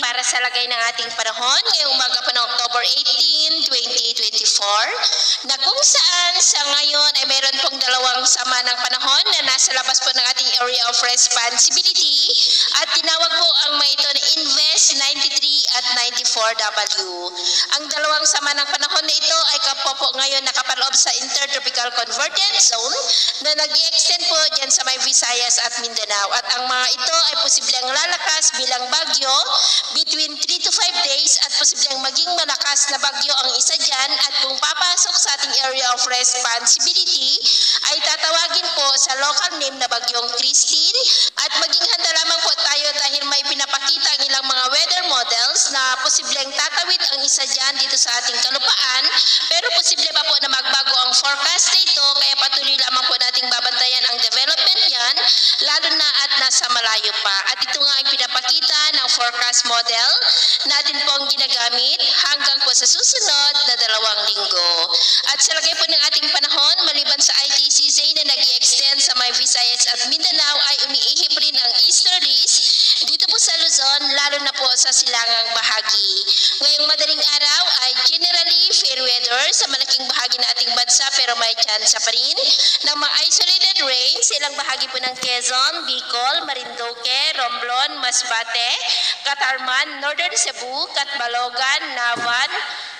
para sa lagay ng ating panahon ngayong umaga po ng October 18, 2024 na kung saan sa ngayon ay mayroon pong dalawang sama ng panahon na nasa labas po ng ating area of responsibility at tinawag po ang mga ito na Invest 93 at 94W. Ang dalawang sama ng panahon na ito ay po ngayon nakapaloob sa Intertropical Convergence Zone na nag-extend po dyan sa may Visayas at Mindanao at ang mga ito ay posibleng lalakas bilang bagyo between 3 to 5 days at posibleng maging malakas na bagyo ang isa dyan at kung papasok sa ating area of responsibility ay tatawagin po sa local name na bagyong Christine at maging handa lamang po tayo dahil may pinapakita ang ilang mga weather models na posibleng tatawid ang isa dyan dito sa ating kalupaan pero posible pa po na magbago ang forecast na ito kaya patuloy lamang po nating babantayan ang development yan lalo na at nasa malayo pa at ito nga ang pinapakita ng forecast model natin pong ginagamit hanggang po sa susunod na 2 linggo. At sa lagay po ng ating panahon, maliban sa ITCZ na nag-i-extend sa may Visayas at Mindanao ay umiihip rin ang easterlies dito po sa Luzon, lalo na po sa silangang bahagi. Ngayong madaling araw ay generally fair weather sa malaking bahagi ng ating bansa pero may chance pa rin ng mga isolated rain sa ilang bahagi po ng Quezon, Bicol, Marinduque, Romblon, Masbate, Catarman, Northern Cebu, Catbalogan,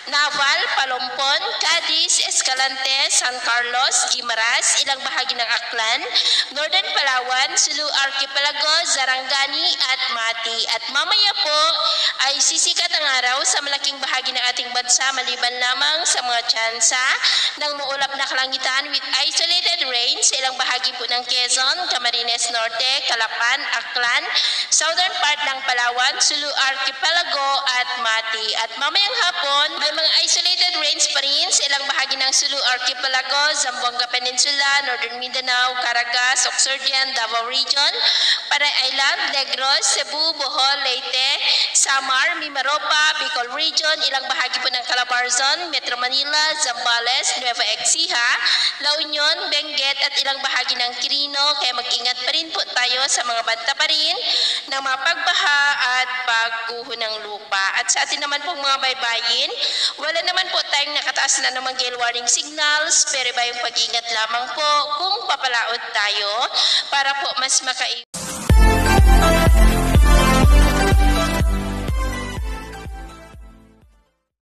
Naval, Palompon, Cadiz, Escalante, San Carlos, Guimaras, ilang bahagi ng Aklan, Northern Palawan, Sulu Archipelago, Zarangani at Mati. At mamaya po ay sisikat ang araw sa malaking bahagi ng ating bansa maliban lamang sa mga tsansa ng maulap na kalangitan with isolated rain sa ilang bahagi po ng Quezon, Camarines Norte, Calapan, Aklan, southern part ng Palawan, Sulu Archipelago at Mati. At mamayang hapon may mga isolated rains pa rin sa ilang bahagi ng Sulu Archipelago, Zamboanga Peninsula, Northern Mindanao, Caraga, Sorsogon, Davao Region, Panay Island, Negros, Cebu, Bohol, Leyte, Samar, Mimaropa, Bicol Region, ilang bahagi po ng Calabarzon, Metro Manila, Zambales, Nueva Ecija, La Union, Benguet at ilang bahagi ng Quirino. Kaya mag-ingat pa rin po tayo sa mga banta pa rin ng mga pagbaha at pagguho ng lupa. At sa atin naman pong mga baybayin, wala naman po tayong nakataas na namang gale warning signals pero iba yung pag-ingat lamang po kung papalaot tayo para po mas makaiwas